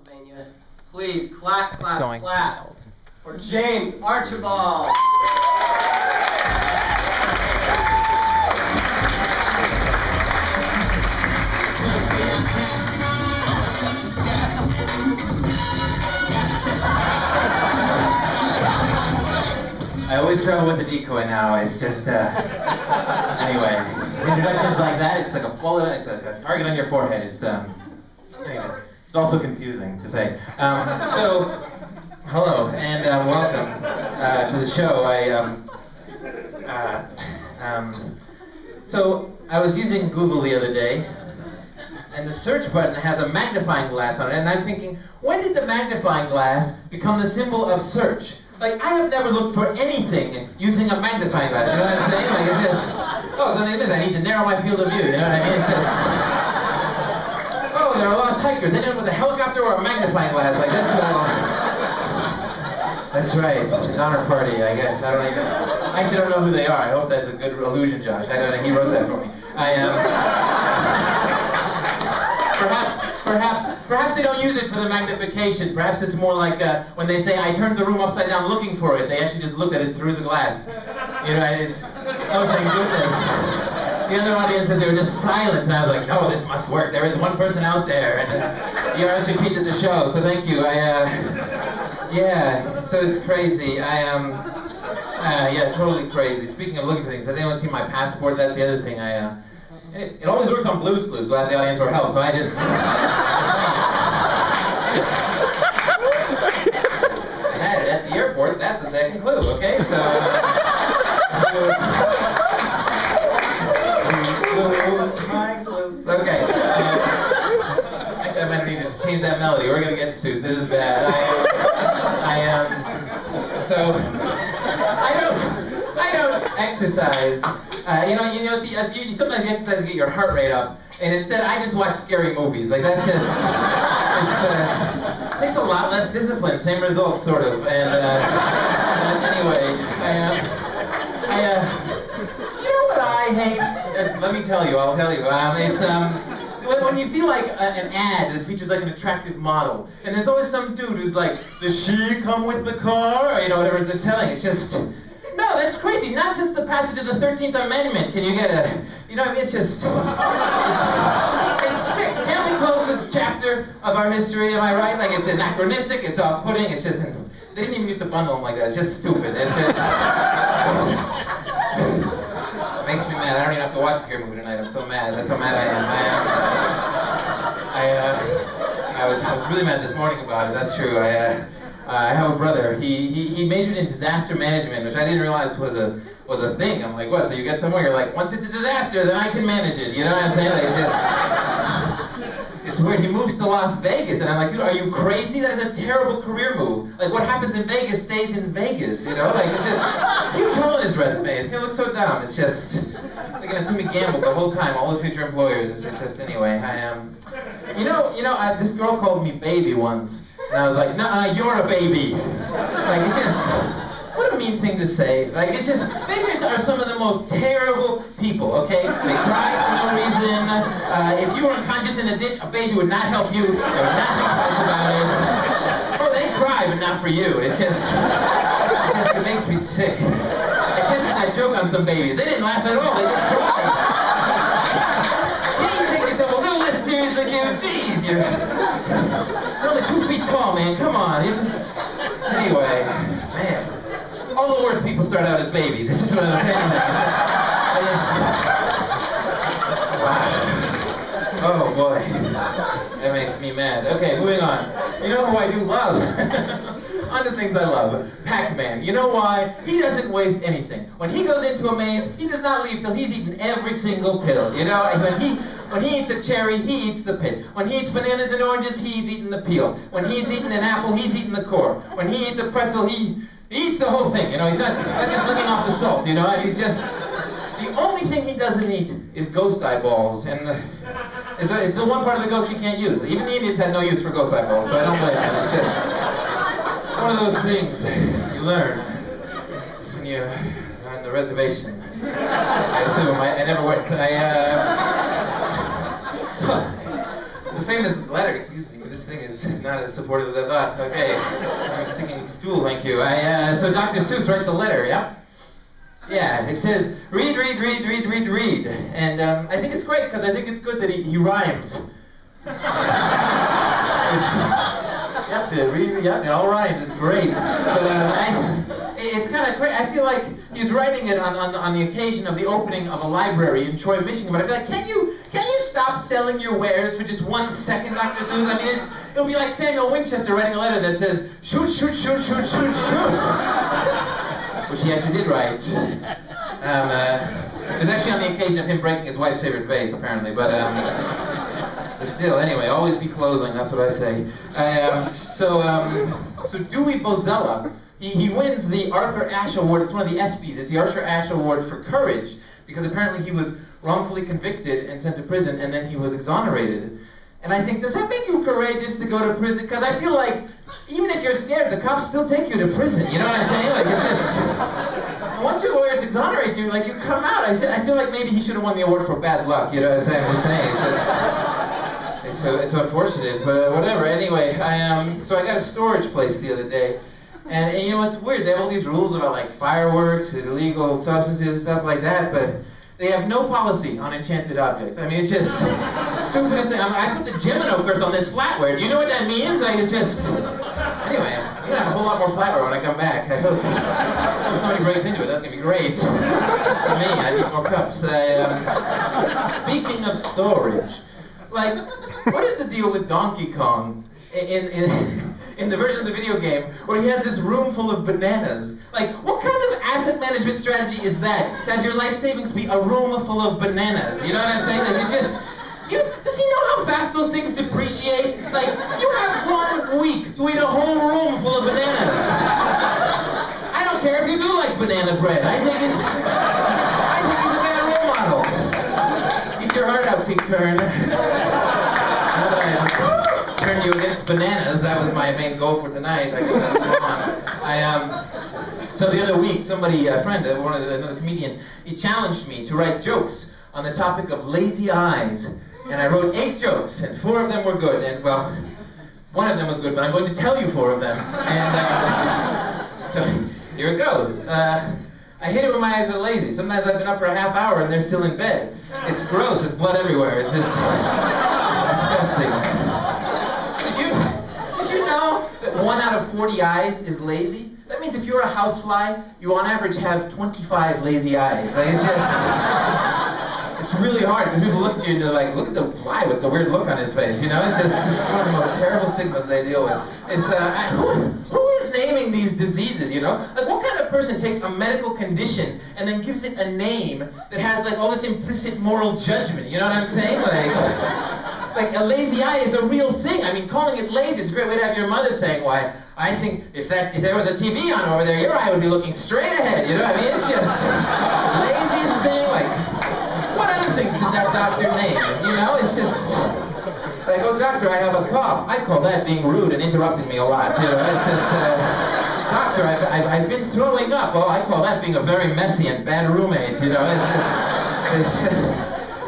Pennsylvania. Please clap, clap, going. clap for James Archibald. I always travel with a decoy now. It's just, anyway, introductions like that, it's like a bullet, it's like a target on your forehead. It's anyway, it's also confusing to say. So, hello and welcome to the show. So I was using Google the other day, and the search button has a magnifying glass on it, and I'm thinking, when did the magnifying glass become the symbol of search? Like, I have never looked for anything using a magnifying glass, you know what I'm saying? Like, it's just, oh, so it is, I need to narrow my field of view, you know what I mean? It's just, oh, there are lost hikers, they did it with a helicopter or a magnifying glass, like, that's right, an honor party, I guess, I actually don't know who they are, I hope that's a good illusion, Josh, I don't know, he wrote that for me. Perhaps they don't use it for the magnification. Perhaps it's more like when they say, I turned the room upside down looking for it. They actually just looked at it through the glass. You know, oh, thank goodness. The other audience says they were just silent, and I was like, no, this must work. There is one person out there. And the RSVP did the show, so thank you. Yeah, so it's crazy. Yeah, totally crazy. Speaking of looking for things, has anyone seen my passport? That's the other thing. It always works on Blue's Clues, so ask the audience for help, so I just... I had it at the airport, that's the second clue, okay? So... clues, okay. Actually, I might need to change that melody. We're gonna get sued. This is bad. So... I don't exercise. See, sometimes you exercise to get your heart rate up, and instead I just watch scary movies. Like, that's just, it takes a lot less discipline, same results, sort of. And anyway, you know what I hate? Let me tell you, I'll tell you. It's, when you see like an ad that features like an attractive model, and there's always some dude who's like, does she come with the car? Or, you know, whatever they're selling. It's just, no, that's crazy. Not since the passage of the 13th Amendment can you get a, you know, I mean, it's just, it's sick. Can't we close the chapter of our history, am I right? Like, it's anachronistic, it's off-putting, it's just, they didn't even used to bundle them like that. It's just stupid. It's just, it makes me mad. I don't even have to watch a scary movie tonight. I'm so mad. That's how mad I am. I was really mad this morning about it. That's true. I have a brother. He majored in disaster management, which I didn't realize was a thing. I'm like, what? So you get somewhere, you're like, once it's a disaster, then I can manage it. You know what I'm saying? Like, it's just, it's weird. He moves to Las Vegas, and I'm like, dude, are you crazy? That is a terrible career move. Like, what happens in Vegas stays in Vegas. You know? Like, it's just huge hole in his resume. It's gonna look so dumb. It's just, they're gonna assume he gambled the whole time. All his future employers. It's just anyway. This girl called me baby once. And I was like, nah, you're a baby. Like, it's just, what a mean thing to say. Like, it's just, babies are some of the most terrible people, okay? They cry for no reason. If you were unconscious in a ditch, a baby would not help you. They would not think twice about it. Oh, they cry, but not for you. It makes me sick. I tested that joke on some babies. They didn't laugh at all. They just cried. Can't you take yourself a little less seriously, dude? Jeez, you're only 2 feet tall, man. Come on. It's just... Anyway, man. All the worst people start out as babies. It's just what I'm saying. Wow. Oh, boy. That makes me mad. Okay, moving on. You know who I do love? On to things I love. Pac-Man. You know why? He doesn't waste anything. When he goes into a maze, he does not leave till he's eaten every single pill. You know, when he eats a cherry, he eats the pit. When he eats bananas and oranges, he's eating the peel. When he's eating an apple, he's eating the core. When he eats a pretzel, he eats the whole thing. You know, he's not just licking off the salt. You know, and he's just, the only thing he doesn't eat is ghost eyeballs, and it's the one part of the ghost you can't use. Even the Indians had no use for ghost eyeballs, so I don't blame him. It's just one of those things you learn when you're on the reservation. I assume. I never went. It's a famous letter, excuse me, but this thing is not as supportive as I thought. Okay, I'm sticking with the stool, thank you. So Dr. Seuss writes a letter, yeah? Yeah, it says, read, read, read, read, read, read. And I think it's great, because I think it's good that he rhymes. Yeah, it all rhymes, it's great. But it's kind of great. I feel like he's writing it on the occasion of the opening of a library in Troy, Michigan. But I feel like, can you stop selling your wares for just 1 second, Dr. Seuss? I mean, it'll be like Samuel Winchester writing a letter that says, shoot, shoot, shoot, shoot, shoot, shoot. Which he actually did write. It was actually on the occasion of him breaking his wife's favorite vase, apparently. But still, anyway, always be closing, that's what I say. So Dewey Bozella, he wins the Arthur Ashe Award. It's one of the ESPYs. It's the Arthur Ashe Award for courage, because apparently he was wrongfully convicted and sent to prison, and then he was exonerated. And I think, does that make you courageous to go to prison? Because I feel like, even if you're scared, the cops still take you to prison. You know what I'm saying? Like, it's just, once your lawyers exonerate you, like, you come out. I feel like maybe he should have won the award for bad luck. You know what I'm saying? I'm just saying. It's unfortunate, but whatever. Anyway, so I got a storage place the other day. And you know, it's weird. They have all these rules about, like, fireworks, illegal substances, stuff like that, but they have no policy on enchanted objects. I mean, it's just stupidest thing. I put the Gemino curse on this flatware. Do you know what that means? Like, it's just... Anyway, I'm gonna have a whole lot more flatware when I come back. I hope if somebody breaks into it, that's gonna be great. For me, I need more cups. Speaking of storage, like, what is the deal with Donkey Kong in the version of the video game where he has this room full of bananas? Like, what kind of asset management strategy is that? To have your life savings be a room full of bananas? You know what I'm saying? Like, it's just... does he know how fast those things depreciate? Like, you have 1 week to eat a whole room full of bananas. I don't care if you do like banana bread. I think he's a bad role model. Eat your heart out, Pete Kern. Turn you against bananas. That was my main goal for tonight. So the other week, a friend, another comedian, he challenged me to write jokes on the topic of lazy eyes. And I wrote 8 jokes, and 4 of them were good. And, well, 1 of them was good, but I'm going to tell you 4 of them. And so here it goes. I hate it when my eyes are lazy. Sometimes I've been up for a half hour and they're still in bed. It's gross. There's blood everywhere. It's just disgusting. Did you know that 1 out of 40 eyes is lazy? That means if you're a housefly, you on average have 25 lazy eyes. Like, it's just... It's really hard, because people look at you and they're like, look at the fly with the weird look on his face, you know? It's just one of the most terrible stigmas they deal with. It's, who is naming these diseases, you know? Like, what kind of person takes a medical condition and then gives it a name that has, like, all this implicit moral judgment, you know what I'm saying? Like a lazy eye is a real thing. I mean, calling it lazy is a great way to have your mother saying, why, I think if there was a TV on over there, your eye would be looking straight ahead, you know what I mean? It's just laziest thing, like... What other things did that doctor name? You know, it's just like, oh, doctor, I have a cough. I call that being rude and interrupting me a lot. You know, it's just, doctor, I've been throwing up. Oh, I call that being a very messy and bad roommate. You know, it's just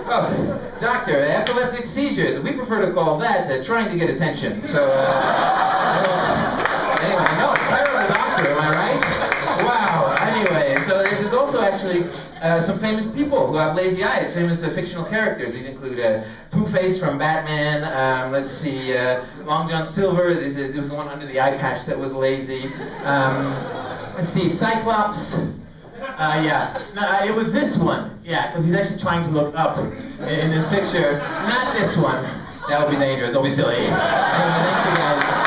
oh, doctor, epileptic seizures. We prefer to call that trying to get attention. So, anyway, no, terrible doctor, am I right? Wow. Anyway, so there's also actually some famous people who have lazy eyes, famous fictional characters. These include Two-Face from Batman, let's see, Long John Silver, there was the one under the eye patch that was lazy. Let's see, Cyclops. Yeah, no, it was this one. Yeah, because he's actually trying to look up in this picture. Not this one. That would be dangerous, don't be silly. Anyway, thanks you guys.